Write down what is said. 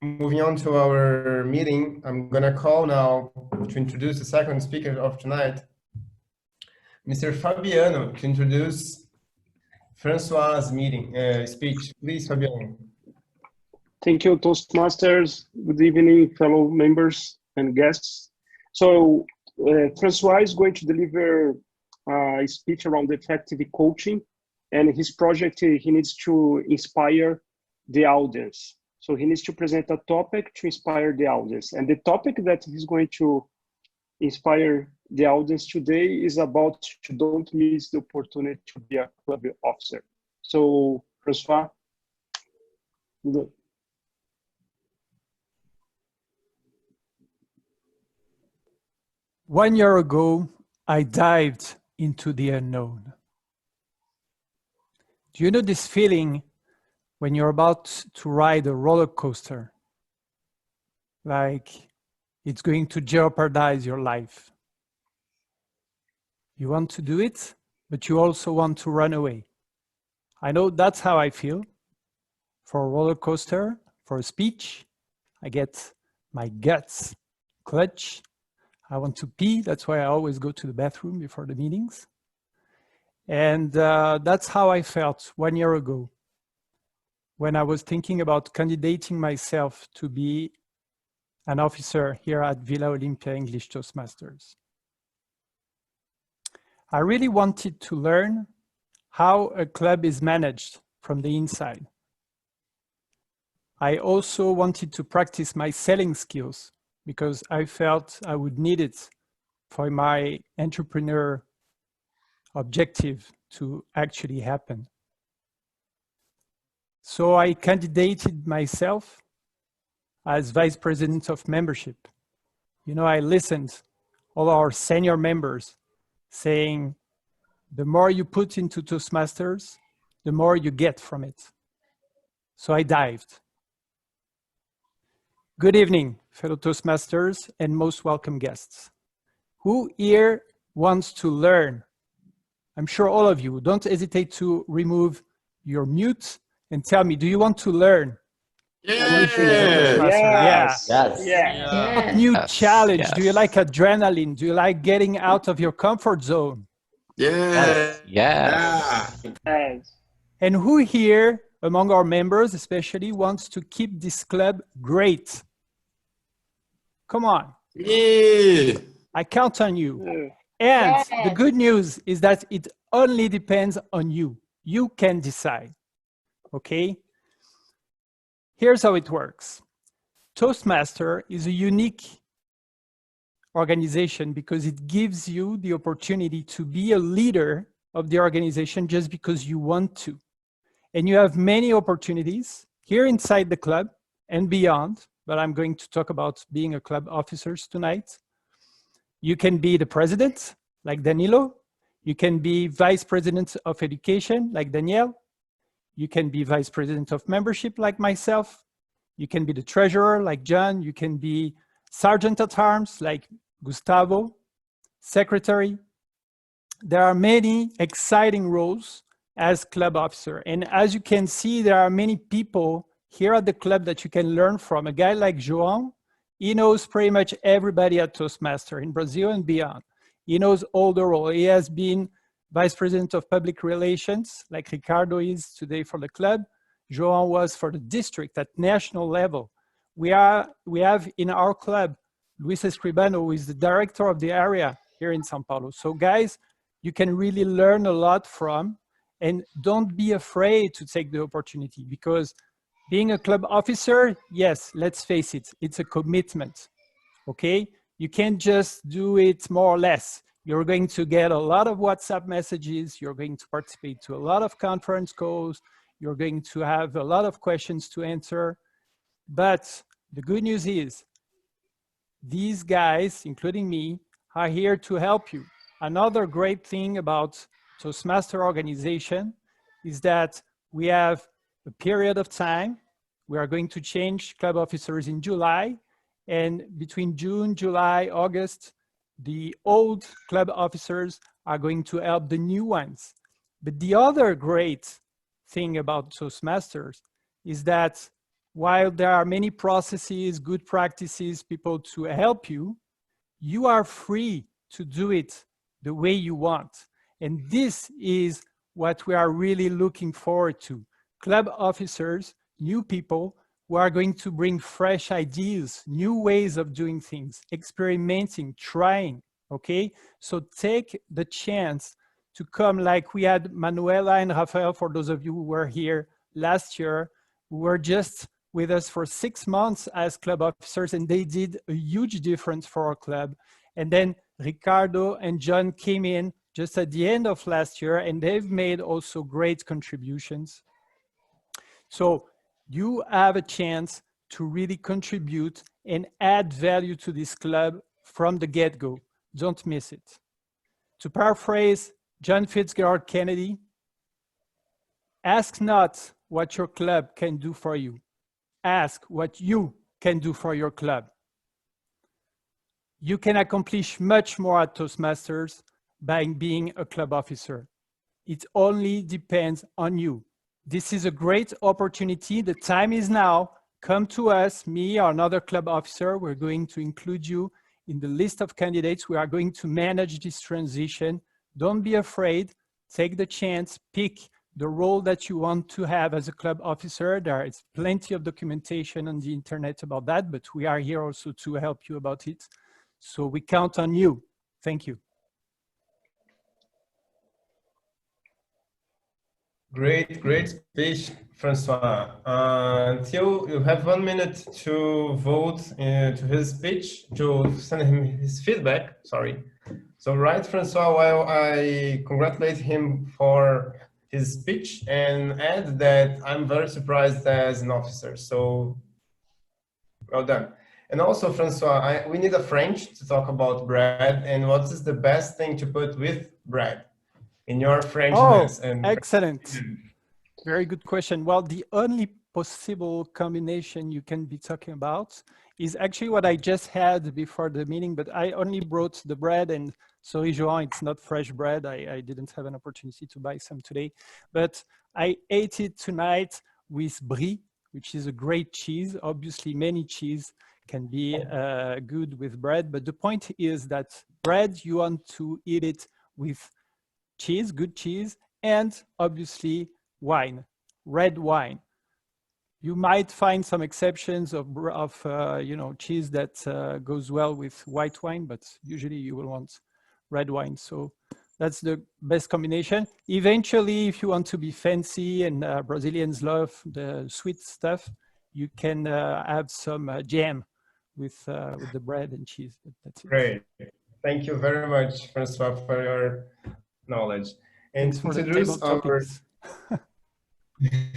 moving on to our meeting, I'm gonna call now to introduce the second speaker of tonight, Mr. Fabiano, to introduce Francois' meeting speech. Please, Fabiano. Thank you, Toastmasters. Good evening, fellow members and guests. So Francois is going to deliver a speech around effective coaching, and his project, he needs to inspire the audience. So he needs to present a topic to inspire the audience. And the topic that he's going to inspire the audience today is about don't miss the opportunity to be a club officer. So Francois, 1 year ago, I dived into the unknown. Do you know this feeling when you're about to ride a roller coaster? Like it's going to jeopardize your life. You want to do it, but you also want to run away. I know that's how I feel. For a roller coaster, for a speech, I get my guts clutch. I want to pee. That's why I always go to the bathroom before the meetings. And that's how I felt 1 year ago when I was thinking about candidating myself to be an officer here at Vila Olimpia English Toastmasters. I really wanted to learn how a club is managed from the inside. I also wanted to practice my selling skills because I felt I would need it for my entrepreneur objective to actually happen. So I candidated myself as Vice President of Membership. You know, I listened all our senior members saying, the more you put into Toastmasters, the more you get from it. So I dived. Good evening, fellow Toastmasters and most welcome guests. Who here wants to learn? I'm sure all of you. Don't hesitate to remove your mute and tell me, do you want to learn? Yes. Yes. Yes. Yes. New Yes. challenge. Yes. Do you like adrenaline? Do you like getting out of your comfort zone? Yes. Yes. Yes. And who here, among our members especially, wants to keep this club great? Come on. Yeah. I count on you. Yeah. And Yes. the good news is that it only depends on you. You can decide, okay? Here's how it works. Toastmaster is a unique organization because it gives you the opportunity to be a leader of the organization just because you want to. And you have many opportunities here inside the club and beyond, but I'm going to talk about being a club officer tonight. You can be the president, like Danilo. You can be vice president of education, like Danielle. You can be vice president of membership, like myself. You can be the treasurer, like John. You can be sergeant at arms, like Gustavo, secretary. There are many exciting roles as club officer. And as you can see, there are many people here at the club that you can learn from. A guy like João, he knows pretty much everybody at Toastmaster in Brazil and beyond. He knows all the roles. He has been vice president of public relations, like Ricardo is today for the club. João was for the district at national level. We have in our club, Luis Escribano, who is the director of the area here in São Paulo. So guys, you can really learn a lot from, and don't be afraid to take the opportunity, because being a club officer, yes, let's face it, it's a commitment, okay? You can't just do it more or less. You're going to get a lot of WhatsApp messages. You're going to participate to a lot of conference calls. You're going to have a lot of questions to answer. But the good news is these guys, including me, are here to help you. Another great thing about Toastmaster organization is that we have a period of time. We are going to change club officers in July, and between June, July, August, the old club officers are going to help the new ones. But the other great thing about Toastmasters is that while there are many processes, good practices, people to help you, you are free to do it the way you want. And this is what we are really looking forward to. Club officers, new people who are going to bring fresh ideas, new ways of doing things, experimenting, trying, okay? So take the chance to come, like we had Manuela and Rafael, for those of you who were here last year, who were just with us for 6 months as club officers, and they did a huge difference for our club. And then Ricardo and John came in just at the end of last year, and they've made also great contributions. So you have a chance to really contribute and add value to this club from the get-go. Don't miss it. To paraphrase John Fitzgerald Kennedy, ask not what your club can do for you. Ask what you can do for your club. You can accomplish much more at Toastmasters by being a club officer. It only depends on you. This is a great opportunity. The time is now. Come to us, me or another club officer. We're going to include you in the list of candidates. We are going to manage this transition. Don't be afraid. Take the chance. Pick the role that you want to have as a club officer. There is plenty of documentation on the internet about that, but we are here also to help you about it. So we count on you. Thank you. Great speech, Francois. Until you have 1 minute to vote to his speech, to send him his feedback, sorry. So right, Francois, while I congratulate him for his speech and add that I'm very surprised as an officer, so well done. And also, Francois, we need a French to talk about bread, and what is the best thing to put with bread? In your Frenchness. Oh, excellent. Very good question. Well, the only possible combination you can be talking about is actually what I just had before the meeting, but I only brought the bread, and sorry, Joan, it's not fresh bread. I didn't have an opportunity to buy some today, but I ate it tonight with brie, which is a great cheese. Obviously, many cheese can be good with bread, but the point is that bread, you want to eat it with cheese, good cheese, and obviously wine, red wine. You might find some exceptions of you know, cheese that goes well with white wine, but usually you will want red wine. So that's the best combination. Eventually, if you want to be fancy, and Brazilians love the sweet stuff, you can have some jam with the bread and cheese. But that's it. Great. Thank you very much, Francois, for your knowledge. And thanks for introduce the table topics. yeah.